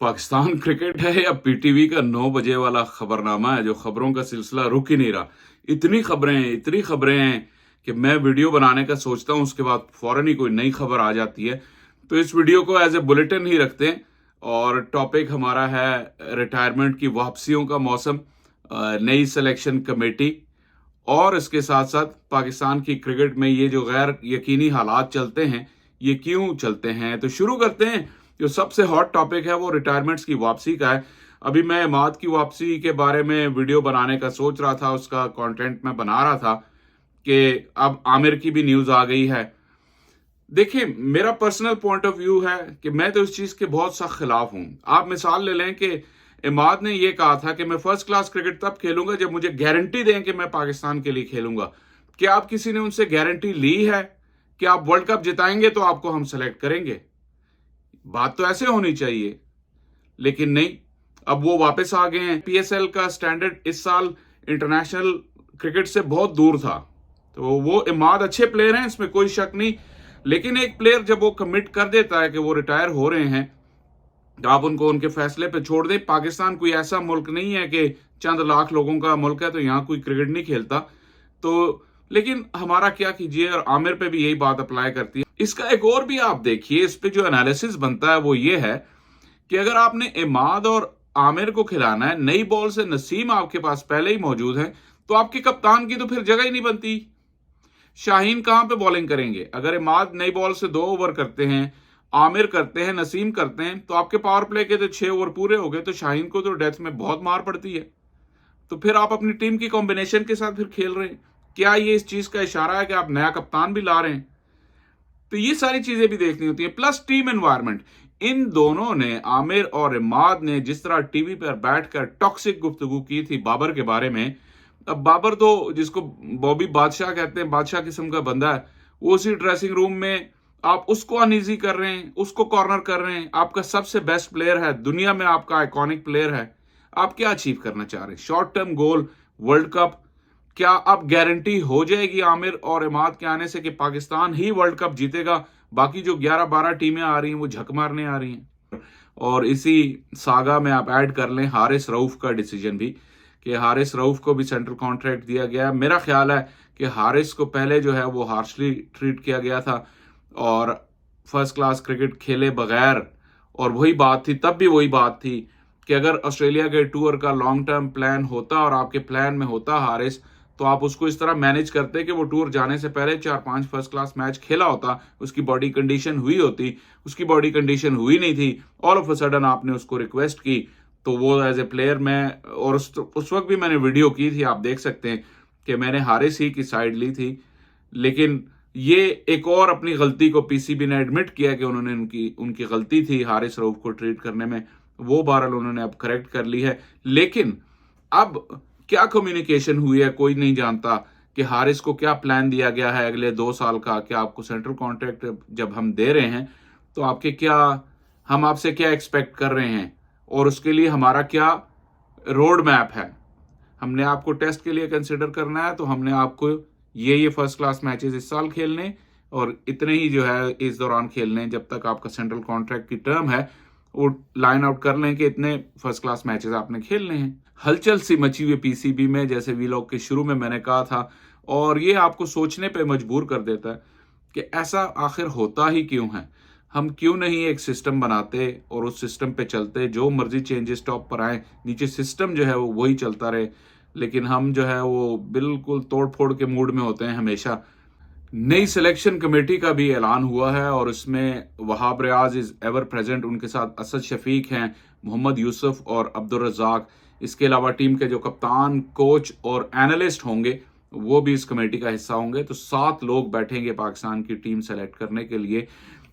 Pakistan cricket है या PTV का 9 बजे वाला खबरनामा है जो खबरों का सिलसिला रुक ही नहीं रहा। इतनी खबरें हैं कि मैं वीडियो बनाने का सोचता हूं, उसके बाद फौरन ही कोई नई खबर आ जाती है। तो इस वीडियो को एज ए बुलेटिन ही रखते हैं और टॉपिक हमारा है रिटायरमेंट की वापसियों का मौसम, नई सिलेक्शन कमेटी और इसके साथ साथ पाकिस्तान की क्रिकेट में ये जो गैर यकीनी हालात चलते हैं ये क्यों चलते हैं। तो शुरू करते हैं। जो सबसे हॉट टॉपिक है वो रिटायरमेंट्स की वापसी का है। अभी मैं इमाद की वापसी के बारे में वीडियो बनाने का सोच रहा था, उसका कंटेंट मैं बना रहा था कि अब आमिर की भी न्यूज आ गई है। देखिए, मेरा पर्सनल पॉइंट ऑफ व्यू है कि मैं तो इस चीज के बहुत सख्त खिलाफ हूं। आप मिसाल ले लें कि इमाद ने यह कहा था कि मैं फर्स्ट क्लास क्रिकेट तब खेलूंगा जब मुझे गारंटी दें कि मैं पाकिस्तान के लिए खेलूंगा। क्या आप किसी ने उनसे गारंटी ली है कि आप वर्ल्ड कप जिताएंगे तो आपको हम सेलेक्ट करेंगे? बात तो ऐसे होनी चाहिए, लेकिन नहीं। अब वो वापस आ गए हैं। पीएसएल का स्टैंडर्ड इस साल इंटरनेशनल क्रिकेट से बहुत दूर था। तो वो इमाद अच्छे प्लेयर हैं, इसमें कोई शक नहीं, लेकिन एक प्लेयर जब वो कमिट कर देता है कि वो रिटायर हो रहे हैं तो आप उनको उनके फैसले पे छोड़ दें। पाकिस्तान कोई ऐसा मुल्क नहीं है कि चंद लाख लोगों का मुल्क है तो यहां कोई क्रिकेट नहीं खेलता। तो लेकिन हमारा क्या कीजिए, और आमिर पे भी यही बात अप्लाई करती है। इसका एक और भी आप देखिए, इस पे जो एनालिसिस बनता है वो ये है कि अगर आपने इमाद और आमिर को खिलाना है, नई बॉल से नसीम आपके पास पहले ही मौजूद है, तो आपके कप्तान की तो फिर जगह ही नहीं बनती। शाहीन कहां पे बॉलिंग करेंगे? अगर इमाद नई बॉल से 2 ओवर करते हैं, आमिर करते हैं, नसीम करते हैं, तो आपके पावर प्ले के तो 6 ओवर पूरे हो गए। तो शाहीन को तो डेथ में बहुत मार पड़ती है। तो फिर आप अपनी टीम की कॉम्बिनेशन के साथ फिर खेल रहे हैं। क्या ये इस चीज का इशारा है कि आप नया कप्तान भी ला रहे हैं? तो ये सारी चीजें भी देखनी होती है। प्लस टीम एनवायरनमेंट, इन दोनों ने, आमिर और इमाद ने जिस तरह टीवी पर बैठकर टॉक्सिक गुफ्तगू की थी बाबर के बारे में। अब बाबर तो, जिसको बॉबी बादशाह कहते हैं, बादशाह किस्म का बंदा है, वो उसी ड्रेसिंग रूम में आप उसको अनईजी कर रहे हैं, उसको कॉर्नर कर रहे हैं। आपका सबसे बेस्ट प्लेयर है दुनिया में, आपका आइकॉनिक प्लेयर है। आप क्या अचीव करना चाह रहे हैं? Short term goal world cup. क्या अब गारंटी हो जाएगी आमिर और इमाद के आने से कि पाकिस्तान ही वर्ल्ड कप जीतेगा? बाकी जो 11-12 टीमें आ रही हैं वो झक मारने आ रही हैं। और इसी सागा में आप ऐड कर लें हारिस रऊफ का डिसीजन भी, कि हारिस रऊफ को भी सेंट्रल कॉन्ट्रैक्ट दिया गया। मेरा ख्याल है कि हारिस को पहले जो है वो हार्शली ट्रीट किया गया था और फर्स्ट क्लास क्रिकेट खेले बगैर, और वही बात थी, तब भी वही बात थी कि अगर ऑस्ट्रेलिया के टूर का लॉन्ग टर्म प्लान होता और आपके प्लान में होता हारिस, तो आप उसको इस तरह मैनेज करते कि वो टूर जाने से पहले 4-5 फर्स्ट क्लास मैच खेला होता, उसकी बॉडी कंडीशन हुई होती। उसकी बॉडी कंडीशन हुई नहीं थी, ऑल ऑफ अ सडन आपने उसको रिक्वेस्ट की। तो वो एज ए प्लेयर मैं, और उस वक्त भी मैंने वीडियो की थी, आप देख सकते हैं कि मैंने हारिस ही की साइड ली थी। लेकिन ये एक और अपनी गलती को पीसीबी ने एडमिट किया कि उन्होंने उनकी गलती थी हारिस रऊफ को ट्रीट करने में। वो बहरहाल उन्होंने अब करेक्ट कर ली है। लेकिन अब क्या कम्युनिकेशन हुई है कोई नहीं जानता कि हारिस को क्या प्लान दिया गया है अगले 2 साल का। क्या आपको सेंट्रल कॉन्ट्रैक्ट जब हम दे रहे हैं तो हम आपसे क्या एक्सपेक्ट कर रहे हैं, और उसके लिए हमारा क्या रोड मैप है। हमने आपको टेस्ट के लिए कंसिडर करना है तो हमने आपको ये फर्स्ट क्लास मैचेस इस साल खेलने और इतने ही जो है इस दौरान खेलने, जब तक आपका सेंट्रल कॉन्ट्रैक्ट की टर्म है वो लाइन आउट कर लें कि इतने फर्स्ट क्लास मैचेस आपने खेलने हैं। हलचल सी मची हुई पीसीबी में, जैसे वीलॉग के शुरू में मैंने कहा था, और ये आपको सोचने पे मजबूर कर देता है कि ऐसा आखिर होता ही क्यों है। हम क्यों नहीं एक सिस्टम बनाते और उस सिस्टम पे चलते, जो मर्जी चेंजेस टॉप पर आए, नीचे सिस्टम जो है वो वही चलता रहे। लेकिन हम जो है वो बिल्कुल तोड़ फोड़ के मूड में होते हैं हमेशा। नई सिलेक्शन कमेटी का भी ऐलान हुआ है और इसमें Wahab Riaz is ever present, उनके साथ असद शफीक हैं, मोहम्मद यूसुफ और अब्दुल रज़ाक। इसके अलावा टीम के जो कप्तान, कोच और एनालिस्ट होंगे वो भी इस कमेटी का हिस्सा होंगे। तो 7 लोग बैठेंगे पाकिस्तान की टीम सेलेक्ट करने के लिए।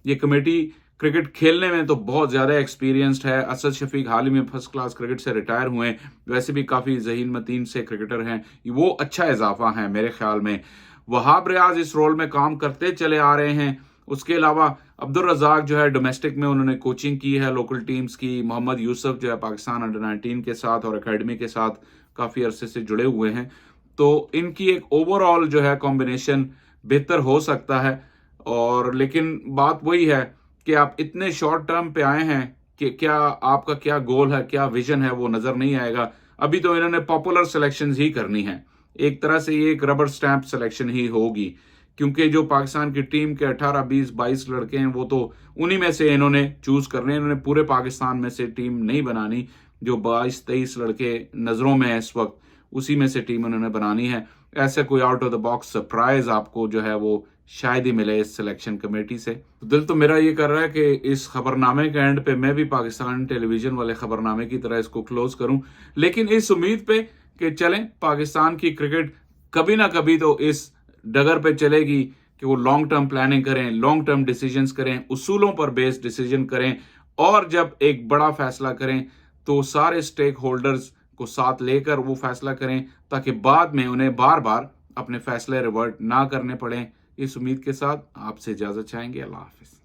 ये कमेटी क्रिकेट खेलने में तो बहुत ज्यादा एक्सपीरियंस्ड है। असद शफीक हाल ही में फर्स्ट क्लास क्रिकेट से रिटायर हुए हैं, वैसे भी काफी ज़हीन मतीन से क्रिकेटर हैं, वो अच्छा इजाफा है मेरे ख्याल में। वहाब रियाज इस रोल में काम करते चले आ रहे हैं। उसके अलावा अब्दुल रज़ाक जो है डोमेस्टिक में उन्होंने कोचिंग की है लोकल टीम्स की। मोहम्मद यूसुफ जो है पाकिस्तान अंडर-19 के साथ और एकेडमी के साथ काफी अरसे से जुड़े हुए हैं। तो इनकी एक ओवरऑल जो है कॉम्बिनेशन बेहतर हो सकता है। और लेकिन बात वही है कि आप इतने शॉर्ट टर्म पे आए हैं कि क्या आपका क्या गोल है, क्या विजन है, वो नजर नहीं आएगा। अभी तो इन्होंने पॉपुलर सिलेक्शंस ही करनी है, एक तरह से ये एक रबर स्टैंप सिलेक्शन ही होगी, क्योंकि जो पाकिस्तान की टीम के 18, 20, 22 लड़के हैं वो तो उन्हीं में से इन्होंने चूज करने, इन्होंने पूरे पाकिस्तान में से टीम नहीं बनानी। जो 22, 23 लड़के नजरों में है इस वक्त, उसी में से टीम उन्होंने बनानी है। ऐसे कोई out of the box surprise आपको जो है वो शायद ही मिले इस सिलेक्शन कमेटी से। तो दिल तो मेरा ये कर रहा है कि इस खबरनामे के एंड पे मैं भी पाकिस्तान टेलीविजन वाले खबरनामे की तरह इसको क्लोज करूं, लेकिन इस उम्मीद पे कि चलें पाकिस्तान की क्रिकेट कभी ना कभी तो इस डगर पे चलेगी कि वो लॉन्ग टर्म प्लानिंग करें, लॉन्ग टर्म डिसीजंस करें, उसूलों पर बेस्ड डिसीजन करें, और जब एक बड़ा फैसला करें तो सारे स्टेक होल्डर्स को साथ लेकर वो फैसला करें, ताकि बाद में उन्हें बार बार अपने फैसले रिवर्ट ना करने पड़े। इस उम्मीद के साथ आपसे इजाजत चाहेंगे। अल्लाह हाफिज।